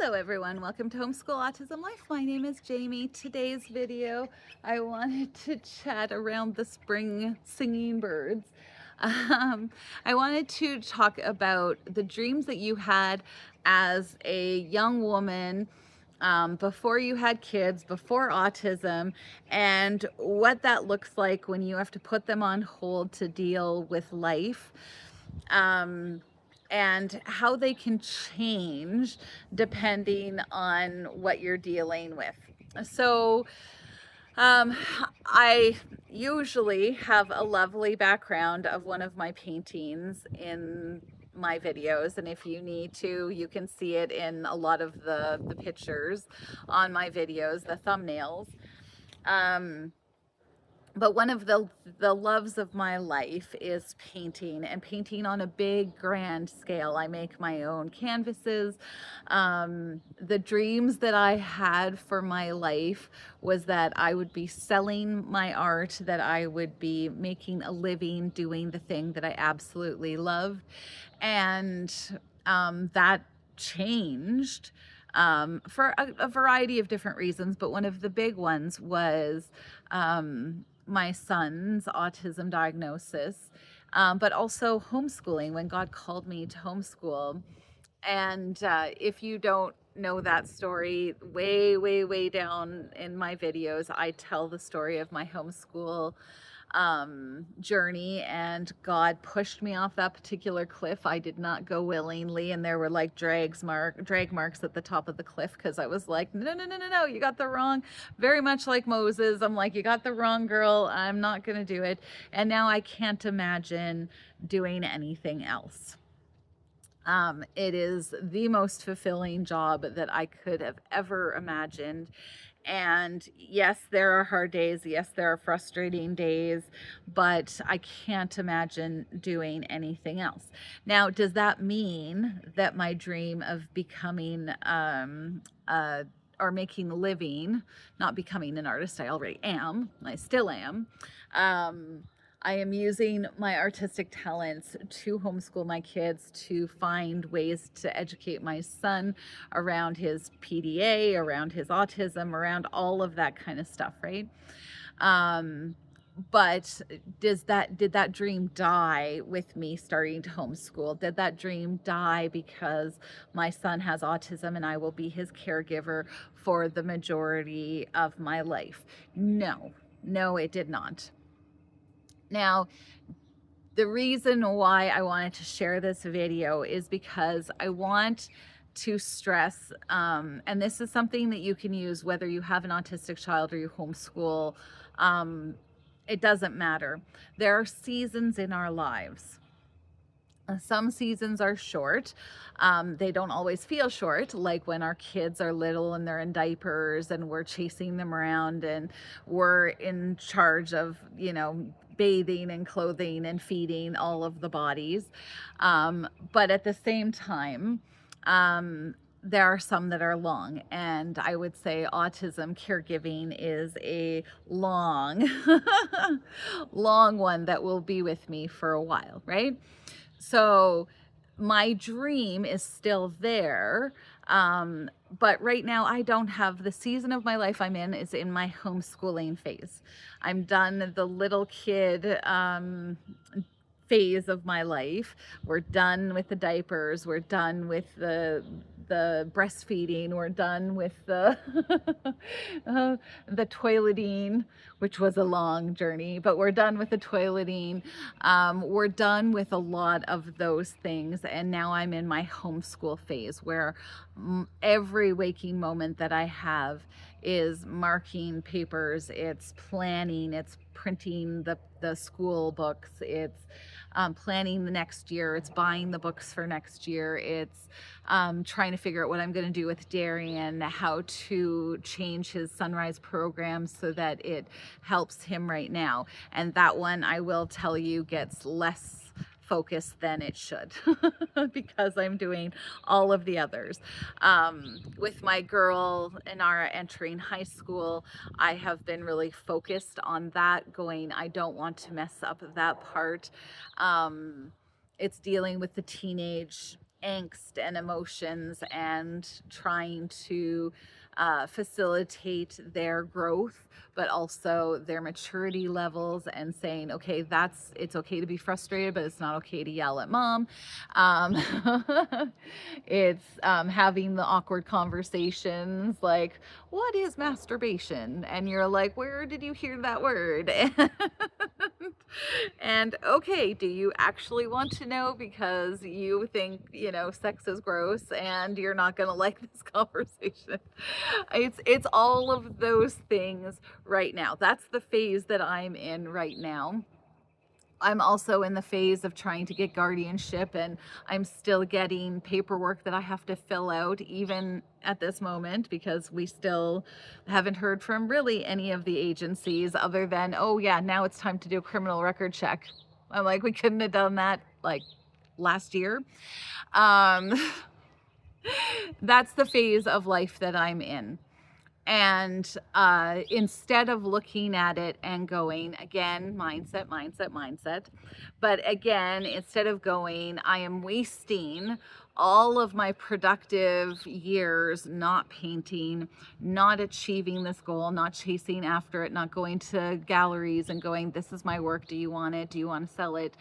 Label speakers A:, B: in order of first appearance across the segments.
A: Hello everyone, welcome to Homeschool Autism Life. My name is Jamie. Today's video, I wanted to chat around the spring singing birds. I wanted to talk about the dreams that you had as a young woman, before you had kids, before autism, and what that looks like when you have to put them on hold to deal with life. And how they can change depending on what you're dealing with. So, um, I usually have a lovely background of one of my paintings in my videos, and if you need to, you can see it in a lot of the pictures on my videos, the thumbnails. But one of the loves of my life is painting, and painting on a big grand scale. I make my own canvases. The dreams that I had for my life was that I would be selling my art, that I would be making a living doing the thing that I absolutely loved. And that changed for a variety of different reasons, but one of the big ones was my son's autism diagnosis, but also homeschooling, when God called me to homeschool. And if you don't know that story, way down in my videos, I tell the story of my homeschool journey, and God pushed me off that particular cliff. I did not go willingly, and there were like drag marks at the top of the cliff, because I was like, no, you got the wrong, very much like Moses. I'm like, you got the wrong girl, I'm not gonna do it. And now I can't imagine doing anything else. It is the most fulfilling job that I could have ever imagined. And yes, there are hard days. Yes, there are frustrating days, but I can't imagine doing anything else. Now, does that mean that my dream of becoming or making a living, not becoming an artist, I already am, I still am, I am using my artistic talents to homeschool my kids, to find ways to educate my son around his PDA, around his autism, around all of that kind of stuff, right? But did that dream die with me starting to homeschool? Did that dream die because my son has autism and I will be his caregiver for the majority of my life? No, it did not. Now, the reason why I wanted to share this video is because I want to stress, and this is something that you can use whether you have an autistic child or you homeschool, it doesn't matter. There are seasons in our lives. Some seasons are short. They don't always feel short, like when our kids are little and they're in diapers and we're chasing them around and we're in charge of, bathing and clothing and feeding all of the bodies. But at the same time, there are some that are long, and I would say autism caregiving is a long, long one that will be with me for a while, right? So my dream is still there. But right now I don't have, the season of my life I'm in is in my homeschooling phase. I'm done the little kid phase of my life. We're done with the diapers. We're done with the breastfeeding. We're done with the the toileting, which was a long journey, but we're done with the toileting. We're done with a lot of those things, and now I'm in my homeschool phase, where every waking moment that I have is marking papers, it's planning, it's printing the school books, it's planning the next year, it's buying the books for next year, it's trying to figure out what I'm going to do with Darian, how to change his sunrise program so that it helps him right now. And that one, I will tell you, gets less focus than it should because I'm doing all of the others. With my girl Inara entering high school, I have been really focused on that, going, I don't want to mess up that part. It's dealing with the teenage angst and emotions and trying to facilitate their growth, but also their maturity levels, and saying, okay, it's okay to be frustrated, but it's not okay to yell at mom. Um, it's having the awkward conversations like, what is masturbation? And you're like, where did you hear that word? And okay, do you actually want to know because you think, sex is gross and you're not going to like this conversation? It's all of those things right now. That's the phase that I'm in right now. I'm also in the phase of trying to get guardianship, and I'm still getting paperwork that I have to fill out even at this moment, because we still haven't heard from really any of the agencies other than, oh yeah, now it's time to do a criminal record check. I'm like, we couldn't have done that like last year. Um, that's the phase of life that I'm in. And instead of looking at it and going, again, mindset, mindset, mindset, but again, instead of going, I am wasting all of my productive years not painting, not achieving this goal, not chasing after it, not going to galleries and going, this is my work. Do you want it? Do you want to sell it?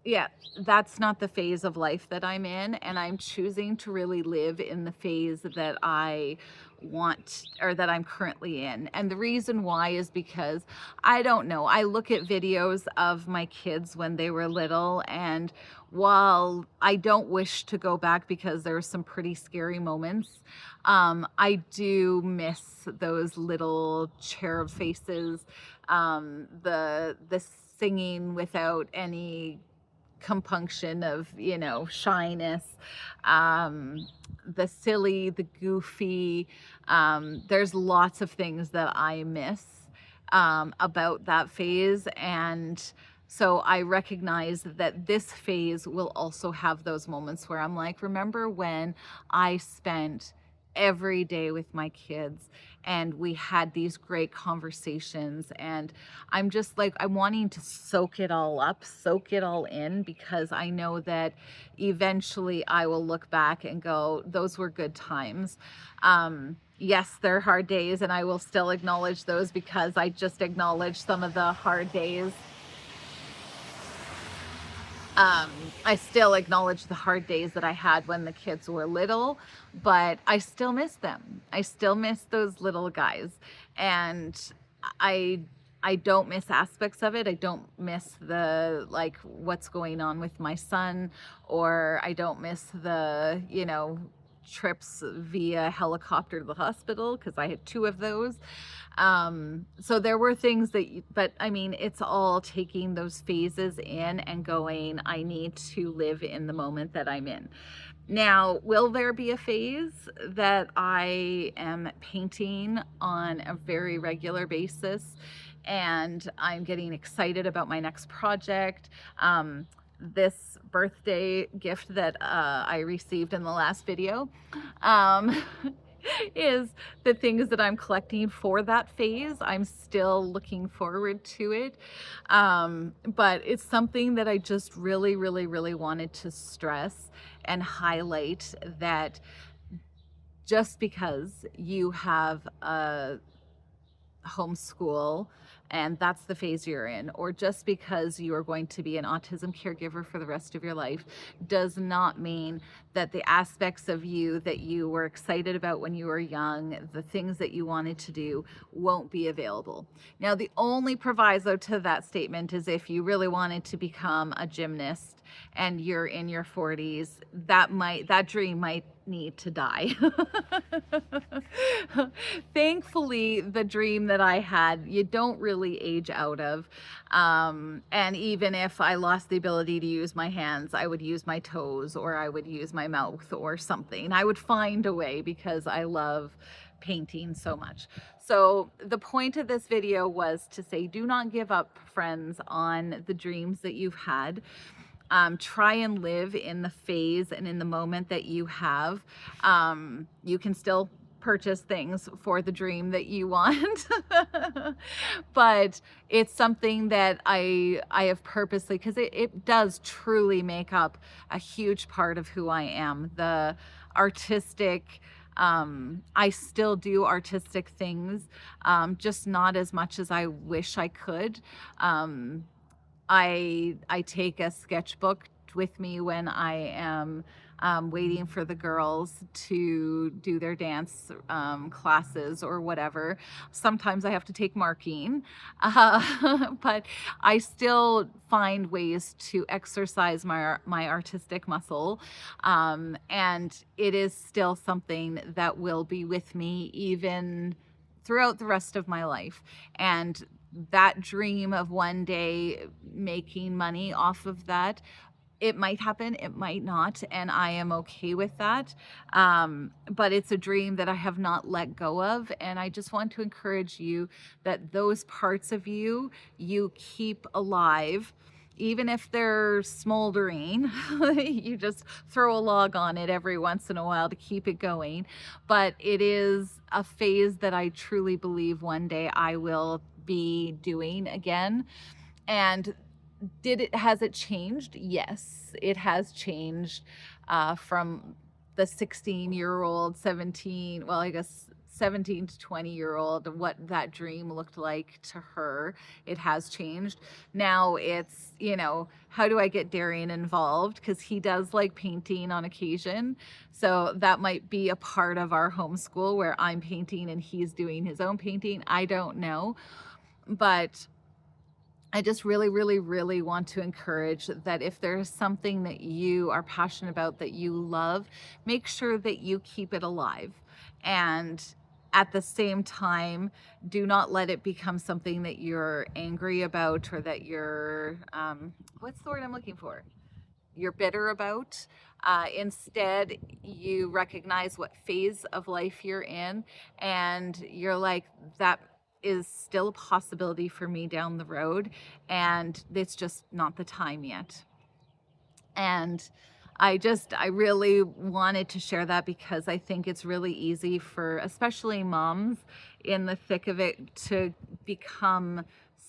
A: Yeah, that's not the phase of life that I'm in, and I'm choosing to really live in the phase that I want, or that I'm currently in. And the reason why is because I don't know. I look at videos of my kids when they were little, and while I don't wish to go back because there were some pretty scary moments, I do miss those little cherub faces, the singing without any compunction of, shyness, the silly, the goofy. There's lots of things that I miss about that phase. And so I recognize that this phase will also have those moments where I'm like, remember when I spent every day with my kids and we had these great conversations, and I'm just like, I'm wanting to soak it all up, soak it all in, because I know that eventually I will look back and go, those were good times. Yes, they're hard days, and I will still acknowledge those, because I just acknowledged some of the hard days. um, I still acknowledge the hard days that I had when the kids were little, but I still miss them. I still miss those little guys. And I I don't miss aspects of it. I don't miss the, like, what's going on with my son, or I don't miss the, trips via helicopter to the hospital, because I had two of those. So there were things that, but I mean, it's all taking those phases in and going, I need to live in the moment that I'm in. Now, will there be a phase that I am painting on a very regular basis and I'm getting excited about my next project? This birthday gift that I received in the last video um, is the things that I'm collecting for that phase. I'm still looking forward to it. But it's something that I just really, really, really wanted to stress and highlight, that just because you have a homeschool and that's the phase you're in, or just because you are going to be an autism caregiver for the rest of your life, does not mean that the aspects of you that you were excited about when you were young, the things that you wanted to do, won't be available. Now, the only proviso to that statement is if you really wanted to become a gymnast and you're in your 40s, that dream might need to die. Thankfully, the dream that I had, you don't really age out of. And even if I lost the ability to use my hands, I would use my toes, or I would use my mouth or something. I would find a way, because I love painting so much. So the point of this video was to say, do not give up, friends, on the dreams that you've had. Try and live in the phase and in the moment that you have. You can still purchase things for the dream that you want. But it's something that I have purposely, because it does truly make up a huge part of who I am. The artistic, I still do artistic things, just not as much as I wish I could. I take a sketchbook with me when I am waiting for the girls to do their dance classes or whatever. Sometimes I have to take marking, but I still find ways to exercise my artistic muscle, and it is still something that will be with me even throughout the rest of my life. And that dream of one day making money off of that, it might happen, it might not, and I am okay with that. But it's a dream that I have not let go of, and I just want to encourage you that those parts of you, you keep alive. Even if they're smoldering, you just throw a log on it every once in a while to keep it going. But it is a phase that I truly believe one day I will be doing again. And has it changed? Yes, it has changed, from the 16-year-old, 17, well, I guess 17 to 20-year-old, what that dream looked like to her. It has changed. Now it's, how do I get Darian involved? Because he does like painting on occasion. So that might be a part of our homeschool where I'm painting and he's doing his own painting. I don't know. But I just really, really, really want to encourage that if there's something that you are passionate about, that you love, make sure that you keep it alive. And at the same time, do not let it become something that you're angry about, or that you're, what's the word I'm looking for? You're bitter about. Instead, you recognize what phase of life you're in, and you're like, that is still a possibility for me down the road, and it's just not the time yet. And I really wanted to share that, because I think it's really easy for especially moms in the thick of it to become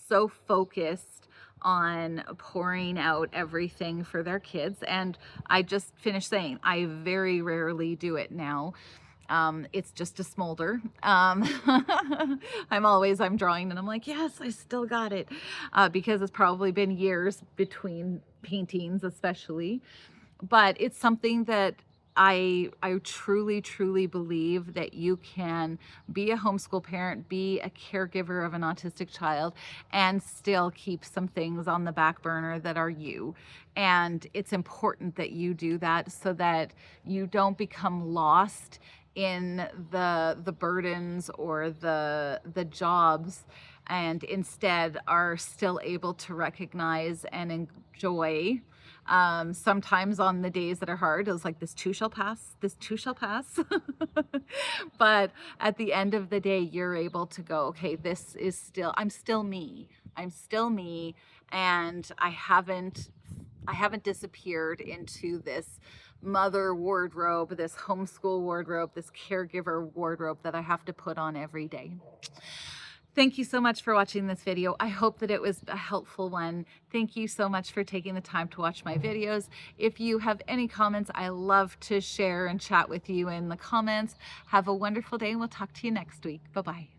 A: so focused on pouring out everything for their kids. And I just finished saying, I very rarely do it now. It's just a smolder. I'm drawing and I'm like, yes, I still got it. Because it's probably been years between paintings, especially. But it's something that I truly, truly believe that you can be a homeschool parent, be a caregiver of an autistic child, and still keep some things on the back burner that are you. And it's important that you do that, so that you don't become lost in the burdens or the jobs, and instead are still able to recognize and enjoy. Sometimes on the days that are hard, it's like, this too shall pass, this too shall pass. But at the end of the day, you're able to go, okay, I'm still me. I'm still me. And I haven't disappeared into this mother wardrobe, this homeschool wardrobe, this caregiver wardrobe that I have to put on every day. Thank you so much for watching this video. I hope that it was a helpful one. Thank you so much for taking the time to watch my videos. If you have any comments, I love to share and chat with you in the comments. Have a wonderful day, and we'll talk to you next week. Bye-bye.